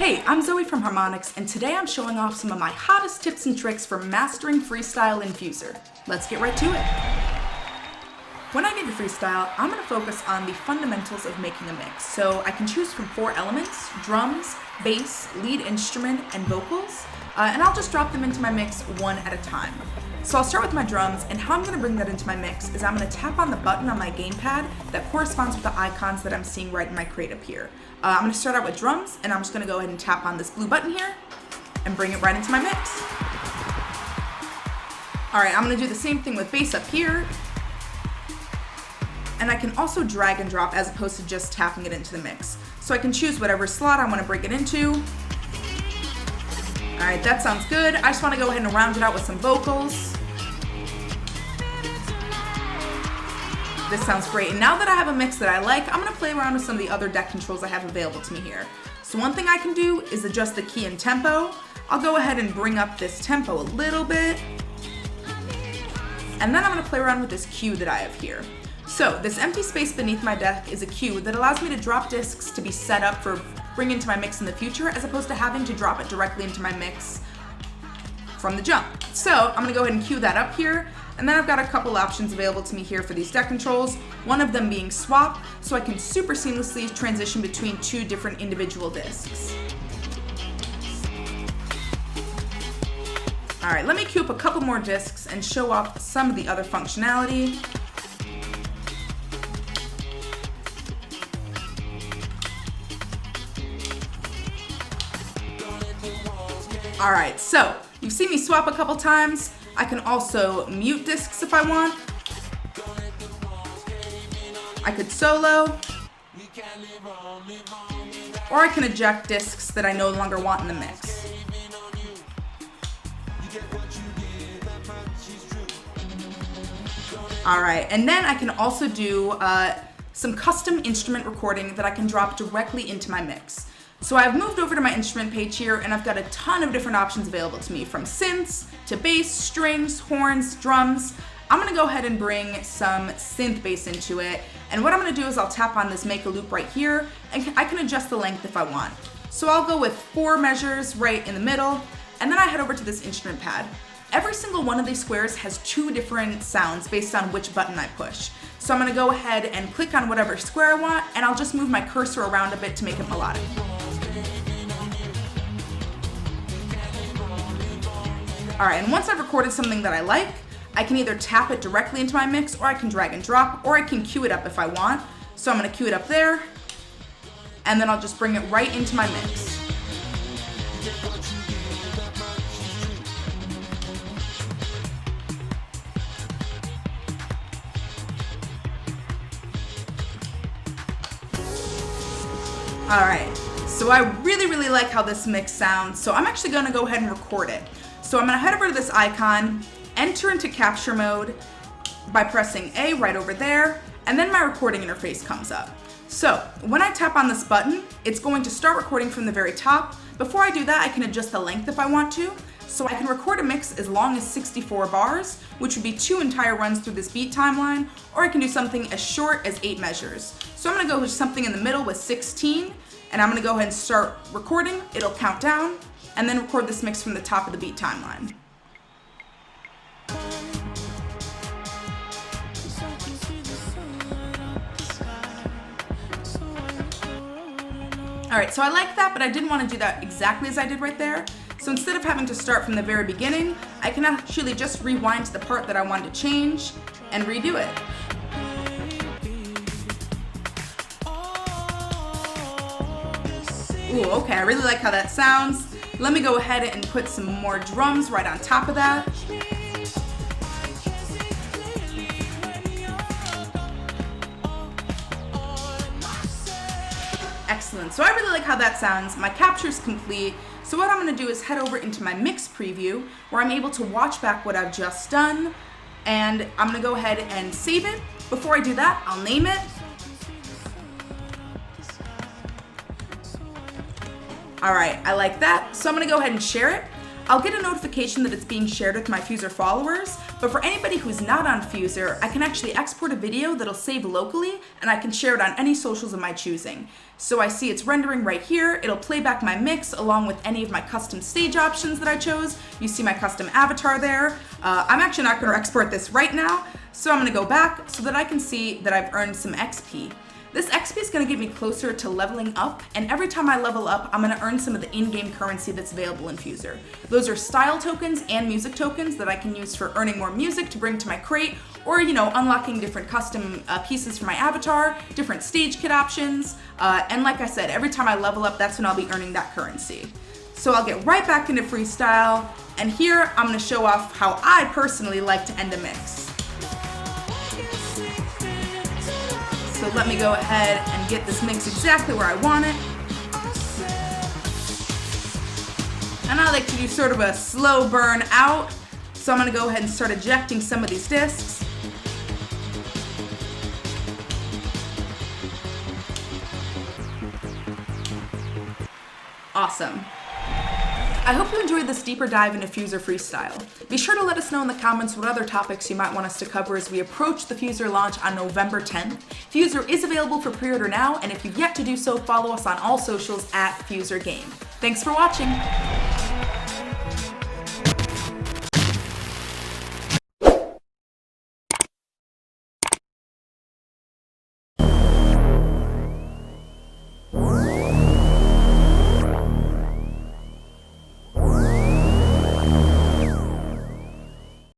Hey, I'm Zoe from Harmonics, and today I'm showing off some of my hottest tips and tricks for mastering Freestyle Infuser. Let's get right to it. When I get to Freestyle, I'm going to focus on the fundamentals of making a mix. So I can choose from 4 elements: drums, bass, lead instrument, and vocals, and I'll just drop them into my mix one at a time. So I'll start with my drums, and how I'm going to bring that into my mix is I'm going to tap on the button on my gamepad that corresponds with the icons that I'm seeing right in my crate up here. I'm going to start out with drums, and I'm just going to go ahead and tap on this blue button here and bring it right into my mix. Alright, I'm going to do the same thing with bass up here, and I can also drag and drop as opposed to just tapping it into the mix. So I can choose whatever slot I want to bring it into. Alright, that sounds good. I just want to go ahead and round it out with some vocals. This sounds great. And now that I have a mix that I like, I'm going to play around with some of the other deck controls I have available to me here. So one thing I can do is adjust the key and tempo. I'll go ahead and bring up this tempo a little bit. And then I'm going to play around with this cue that I have here. So this empty space beneath my deck is a cue that allows me to drop discs to be set up for bringing into my mix in the future, as opposed to having to drop it directly into my mix from the jump. So I'm going to go ahead and cue that up here. And then I've got a couple options available to me here for these deck controls, one of them being swap, so I can super seamlessly transition between 2 different individual discs. Alright, let me cue up a couple more discs and show off some of the other functionality. Alright, so you've seen me swap a couple times. I can also mute discs if I want. I could solo. Or I can eject discs that I no longer want in the mix. Alright, and then I can also do some custom instrument recording that I can drop directly into my mix. So I've moved over to my instrument page here, and I've got a ton of different options available to me, from synths to bass, strings, horns, drums. I'm going to go ahead and bring some synth bass into it, and what I'm going to do is I'll tap on this make a loop right here, and I can adjust the length if I want. So I'll go with 4 measures right in the middle, and then I head over to this instrument pad. Every single one of these squares has 2 different sounds based on which button I push. So I'm going to go ahead and click on whatever square I want, and I'll just move my cursor around a bit to make it melodic. Alright, and once I've recorded something that I like, I can either tap it directly into my mix, or I can drag and drop, or I can cue it up if I want. So I'm going to cue it up there, and then I'll just bring it right into my mix. Alright, so I really like how this mix sounds, so I'm actually going to go ahead and record it. So I'm going to head over to this icon, enter into capture mode by pressing A right over there, and then my recording interface comes up. So when I tap on this button, it's going to start recording from the very top. Before I do that, I can adjust the length if I want to. So I can record a mix as long as 64 bars, which would be 2 entire runs through this beat timeline, or I can do something as short as 8 measures. So I'm going to go with something in the middle with 16, and I'm going to go ahead and start recording. It'll count down, and then record this mix from the top of the beat timeline. Alright, so I like that, but I didn't want to do that exactly as I did right there. So instead of having to start from the very beginning, I can actually just rewind to the part that I wanted to change and redo it. Ooh, okay, I really like how that sounds. Let me go ahead and put some more drums right on top of that. Excellent, so I really like how that sounds. My capture is complete. So what I'm going to do is head over into my mix preview, where I'm able to watch back what I've just done. And I'm going to go ahead and save it. Before I do that, I'll name it. Alright, I like that. So I'm going to go ahead and share it. I'll get a notification that it's being shared with my Fuser followers, but for anybody who's not on Fuser, I can actually export a video that'll save locally and I can share it on any socials of my choosing. So I see it's rendering right here. It'll play back my mix along with any of my custom stage options that I chose. You see my custom avatar there. I'm actually not going to export this right now, so I'm going to go back so that I can see that I've earned some XP. This XP is going to get me closer to leveling up, and every time I level up, I'm going to earn some of the in-game currency that's available in Fuser. Those are style tokens and music tokens that I can use for earning more music to bring to my crate, or, unlocking different custom pieces for my avatar, different stage kit options, and like I said, every time I level up, that's when I'll be earning that currency. So I'll get right back into Freestyle, and here I'm going to show off how I personally like to end a mix. So let me go ahead and get this mix exactly where I want it. And I like to do sort of a slow burn out. So I'm gonna go ahead and start ejecting some of these discs. Awesome. I hope you enjoyed this deeper dive into Fuser Freestyle. Be sure to let us know in the comments what other topics you might want us to cover as we approach the Fuser launch on November 10th. Fuser is available for pre-order now, and if you've yet to do so, follow us on all socials at Fuser Game. Thanks for watching!